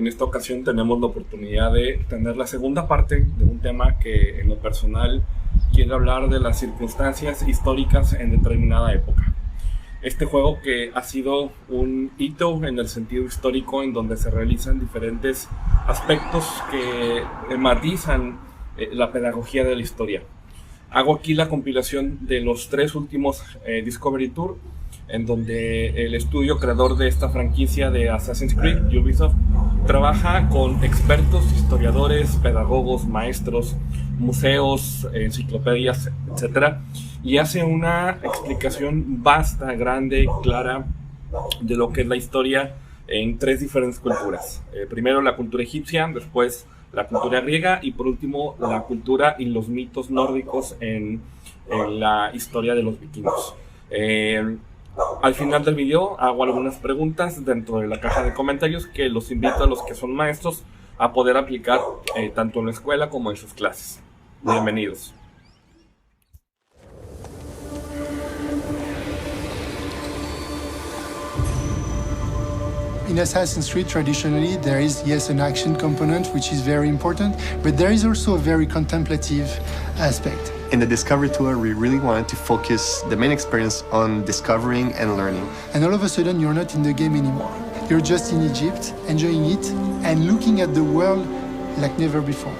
en esta ocasión tenemos la oportunidad de tener la segunda parte de un tema que en lo personal quiere hablar de las circunstancias históricas en determinada época. Este juego que ha sido un hito en el sentido histórico, en donde se realizan diferentes aspectos que matizan la pedagogía de la historia. Hago aquí la compilación de los 3 últimos Discovery Tour, en donde el estudio creador de esta franquicia de Assassin's Creed, Ubisoft, trabaja con expertos, historiadores, pedagogos, maestros, museos, enciclopedias, etc. Y hace una explicación vasta, grande, clara de lo que es la historia en 3 diferentes culturas. Primero la cultura egipcia, después la cultura griega y por último la cultura y los mitos nórdicos en la historia de los vikingos. Al final del video hago algunas preguntas dentro de la caja de comentarios que los invito a los que son maestros a poder aplicar tanto en la escuela como en sus clases. Bienvenidos. In Assassin's Creed, traditionally, there is, yes, an action component, which is very important, but there is also a very contemplative aspect. In the Discovery Tour, we really wanted to focus the main experience on discovering and learning. And all of a sudden, you're not in the game anymore. You're just in Egypt, enjoying it, and looking at the world like never before.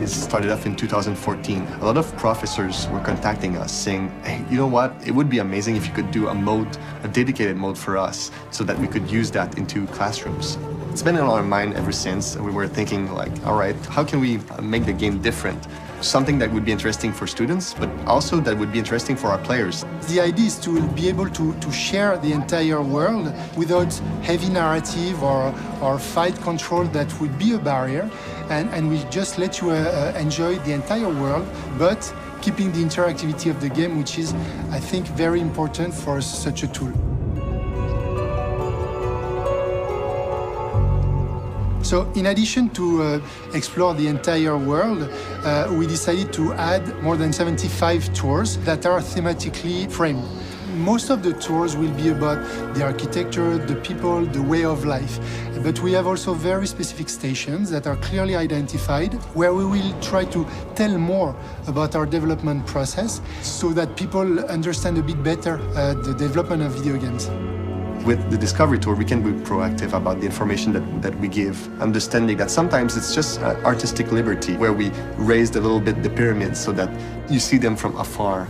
It started off in 2014. A lot of professors were contacting us saying, hey, you know what? It would be amazing if you could do a dedicated mode for us so that we could use that into classrooms. It's been on our mind ever since. We were thinking like, all right, how can we make the game different? Something that would be interesting for students, but also that would be interesting for our players. The idea is to be able to share the entire world without heavy narrative or fight control that would be a barrier. And we just let you enjoy the entire world, but keeping the interactivity of the game, which is, I think, very important for such a tool. So in addition to explore the entire world, we decided to add more than 75 tours that are thematically framed. Most of the tours will be about the architecture, the people, the way of life. But we have also very specific stations that are clearly identified, where we will try to tell more about our development process so that people understand a bit better the development of video games. With the Discovery Tour, we can be proactive about the information that we give, understanding that sometimes it's just artistic liberty, where we raised a little bit the pyramids so that you see them from afar.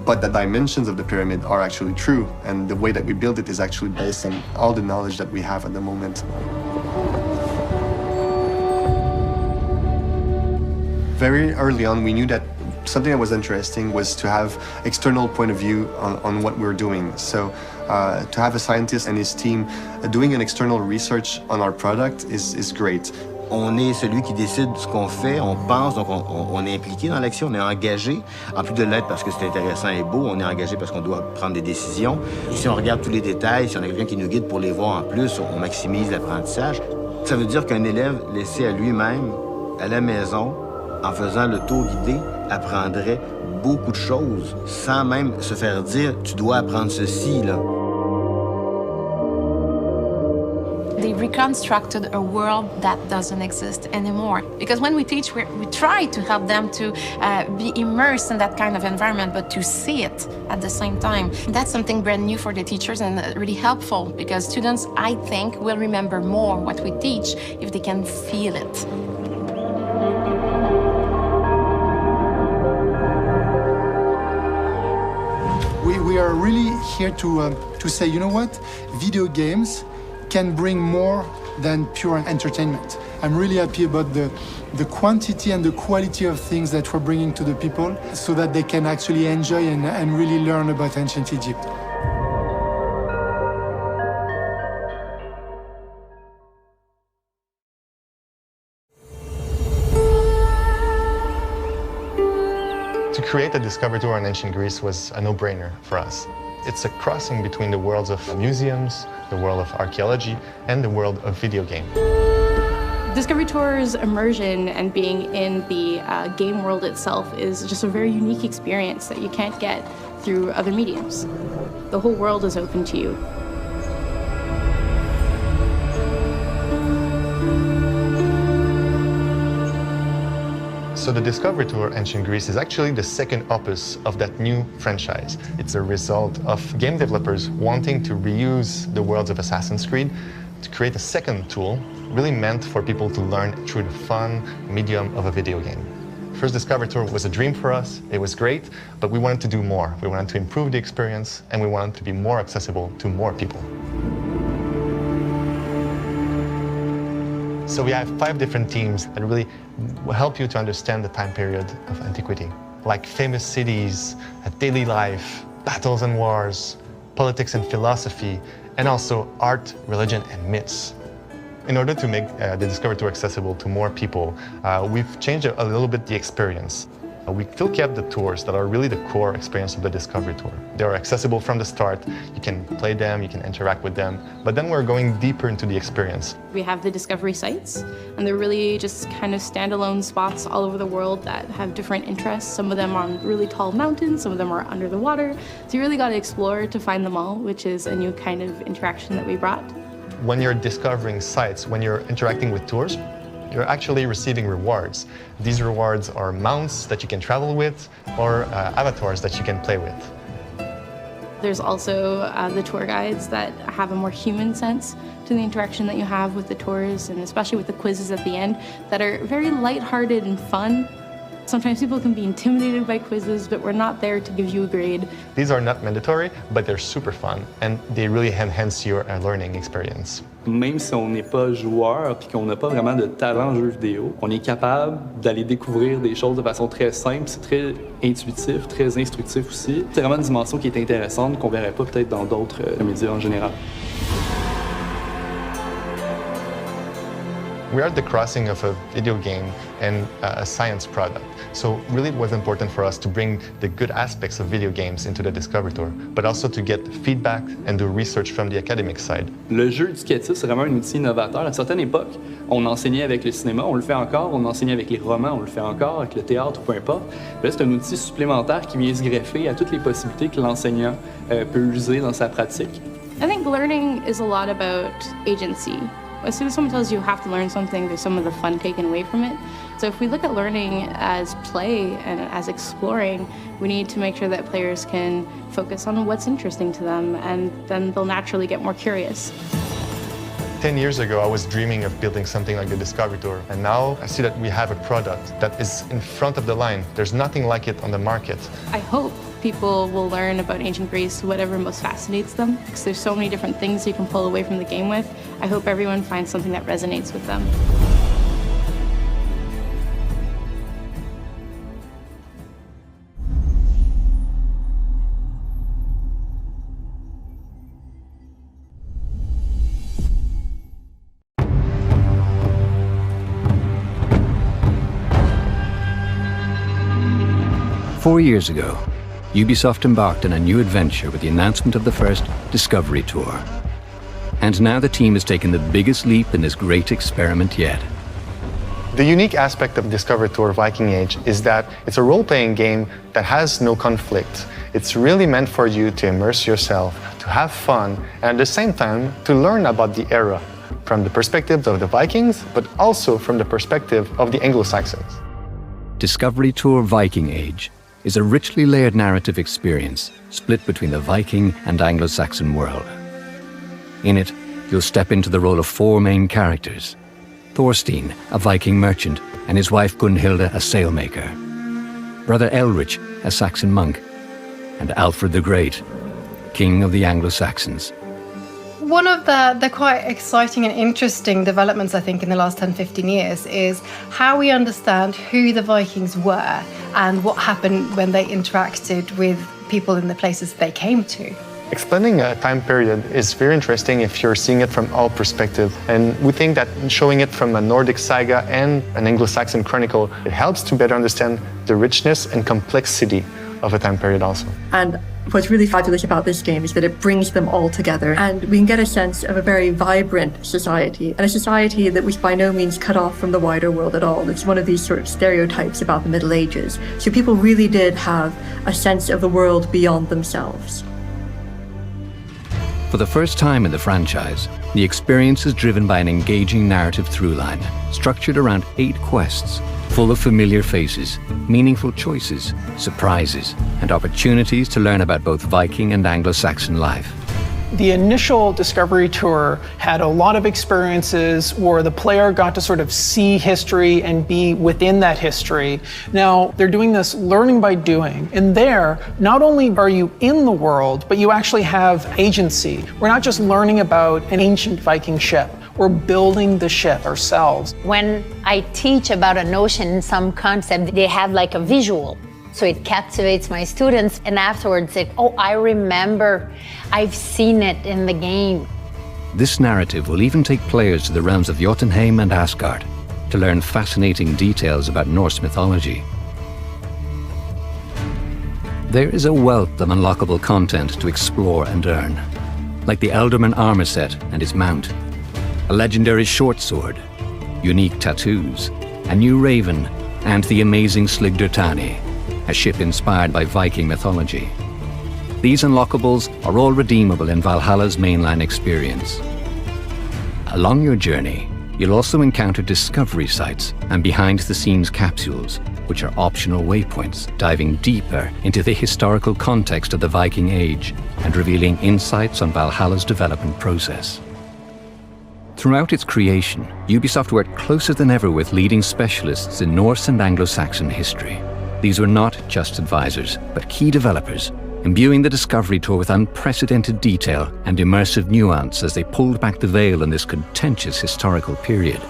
But the dimensions of the pyramid are actually true, and the way that we build it is actually based on all the knowledge that we have at the moment. Very early on, we knew that something that was interesting was to have external point of view on what we're doing. So to have a scientist and his team doing an external research on our product is great. On est celui qui décide de ce qu'on fait, on pense, donc on est impliqué dans l'action, on est engagé. En plus de l'être parce que c'est intéressant et beau, on est engagé parce qu'on doit prendre des décisions. Et si on regarde tous les détails, si on a quelqu'un qui nous guide pour les voir en plus, on maximise l'apprentissage. Ça veut dire qu'un élève laissé à lui-même, à la maison, en faisant le tour guidé, apprendrait beaucoup de choses, sans même se faire dire « tu dois apprendre ceci ». They reconstructed a world that doesn't exist anymore. Because when we teach, we try to help them to be immersed in that kind of environment, but to see it at the same time. That's something brand new for the teachers and really helpful, because students, I think, will remember more what we teach if they can feel it. We are really here to say, you know what, video games can bring more than pure entertainment. I'm really happy about the quantity and the quality of things that we're bringing to the people so that they can actually enjoy and really learn about ancient Egypt. To create a Discovery Tour on ancient Greece was a no-brainer for us. It's a crossing between the worlds of museums, the world of archaeology, and the world of video game. Discovery Tour's immersion and being in the game world itself is just a very unique experience that you can't get through other mediums. The whole world is open to you. So the Discovery Tour Ancient Greece is actually the second opus of that new franchise. It's a result of game developers wanting to reuse the worlds of Assassin's Creed to create a second tool really meant for people to learn through the fun medium of a video game. First Discovery Tour was a dream for us. It was great, but we wanted to do more. We wanted to improve the experience, and we wanted to be more accessible to more people. So we have 5 different teams that really will help you to understand the time period of antiquity, like famous cities, daily life, battles and wars, politics and philosophy, and also art, religion, and myths. In order to make the Discovery Tour accessible to more people, we've changed a little bit the experience. We still kept the tours that are really the core experience of the Discovery Tour. They are accessible from the start. You can play them, you can interact with them, but then we're going deeper into the experience. We have the Discovery sites, and they're really just kind of standalone spots all over the world that have different interests. Some of them are on really tall mountains, some of them are under the water. So you really got to explore to find them all, which is a new kind of interaction that we brought. When you're discovering sites, when you're interacting with tours, you're actually receiving rewards. These rewards are mounts that you can travel with or avatars that you can play with. There's also the tour guides that have a more human sense to the interaction that you have with the tours, and especially with the quizzes at the end that are very lighthearted and fun. Sometimes people can be intimidated by quizzes, but we're not there to give you a grade. These are not mandatory, but they're super fun, and they really enhance your learning experience. Même si on n'est pas joueur puis qu'on n'a pas vraiment de talent en jeu vidéo, on est capable d'aller découvrir des choses de façon très simple, c'est très intuitif, très instructif aussi. C'est vraiment une dimension qui est intéressante qu'on verrait pas peut-être dans d'autres médias en général. We are at the crossing of a video game and a science product. So really it was important for us to bring the good aspects of video games into the Discovery Tour, but also to get feedback and do research from the academic side. Le jeu éducatif, c'est vraiment un outil innovateur. À une certaine époque, on enseignait avec le cinéma, on le fait encore, on enseignait avec les romans, on le fait encore, avec le théâtre, peu importe. Là, c'est un outil supplémentaire qui vient se greffer à toutes les possibilités que l'enseignant peut user dans sa pratique. I think learning is a lot about agency. As soon as someone tells you have to learn something, there's some of the fun taken away from it. So if we look at learning as play and as exploring, we need to make sure that players can focus on what's interesting to them, and then they'll naturally get more curious. 10 years ago, I was dreaming of building something like the Discovery Tour, and now I see that we have a product that is in front of the line. There's nothing like it on the market. I hope people will learn about ancient Greece, whatever most fascinates them, because there's so many different things you can pull away from the game with. I hope everyone finds something that resonates with them. Four years ago, Ubisoft embarked on a new adventure with the announcement of the first Discovery Tour. And now the team has taken the biggest leap in this great experiment yet. The unique aspect of Discovery Tour Viking Age is that it's a role-playing game that has no conflict. It's really meant for you to immerse yourself, to have fun, and at the same time to learn about the era from the perspective of the Vikings, but also from the perspective of the Anglo-Saxons. Discovery Tour Viking Age is a richly layered narrative experience split between the Viking and Anglo-Saxon world. In it, you'll step into the role of 4 main characters: Thorstein, a Viking merchant, and his wife Gunhilda, a sailmaker; Brother Elrich, a Saxon monk; and Alfred the Great, king of the Anglo-Saxons. One of the quite exciting and interesting developments, I think, in the last 10-15 years is how we understand who the Vikings were and what happened when they interacted with people in the places they came to. Explaining a time period is very interesting if you're seeing it from all perspectives, and we think that showing it from a Nordic saga and an Anglo-Saxon chronicle, it helps to better understand the richness and complexity of a time period also. And What's really fabulous about this game is that it brings them all together, and we can get a sense of a very vibrant society, and a society that was by no means cut off from the wider world at all. It's one of these sort of stereotypes about the Middle Ages. So people really did have a sense of the world beyond themselves. For the first time in the franchise, the experience is driven by an engaging narrative throughline, structured around 8 quests, full of familiar faces, meaningful choices, surprises, and opportunities to learn about both Viking and Anglo-Saxon life. The initial Discovery Tour had a lot of experiences where the player got to sort of see history and be within that history. Now, they're doing this learning by doing. And there, not only are you in the world, but you actually have agency. We're not just learning about an ancient Viking ship. We're building the ship ourselves. When I teach about a notion, some concept, they have like a visual. So it captivates my students, and afterwards oh, I remember, I've seen it in the game. This narrative will even take players to the realms of Jotunheim and Asgard to learn fascinating details about Norse mythology. There is a wealth of unlockable content to explore and earn, like the Elderman armor set and his mount, a legendary short sword, unique tattoos, a new raven, and the amazing Sligdertani, a ship inspired by Viking mythology. These unlockables are all redeemable in Valhalla's mainline experience. Along your journey, you'll also encounter discovery sites and behind-the-scenes capsules, which are optional waypoints diving deeper into the historical context of the Viking Age and revealing insights on Valhalla's development process. Throughout its creation, Ubisoft worked closer than ever with leading specialists in Norse and Anglo-Saxon history. These were not just advisors, but key developers, imbuing the Discovery Tour with unprecedented detail and immersive nuance as they pulled back the veil in this contentious historical period.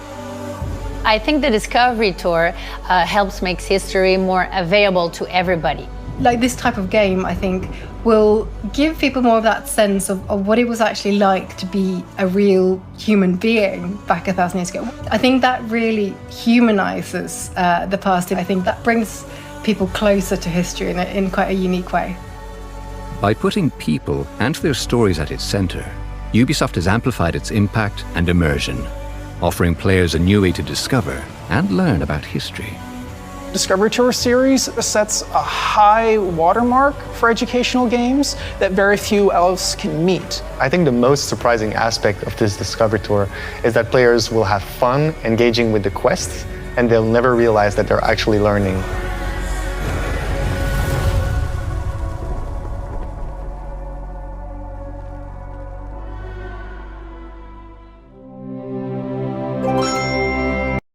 I think the Discovery Tour helps make history more available to everybody. Like this type of game, I think, will give people more of that sense of what it was actually like to be a real human being back 1,000 years ago. I think that really humanizes the past, and I think that brings people closer to history in quite a unique way. By putting people and their stories at its center, Ubisoft has amplified its impact and immersion, offering players a new way to discover and learn about history. Discovery Tour series sets a high watermark for educational games that very few else can meet. I think the most surprising aspect of this Discovery Tour is that players will have fun engaging with the quests, and they'll never realize that they're actually learning.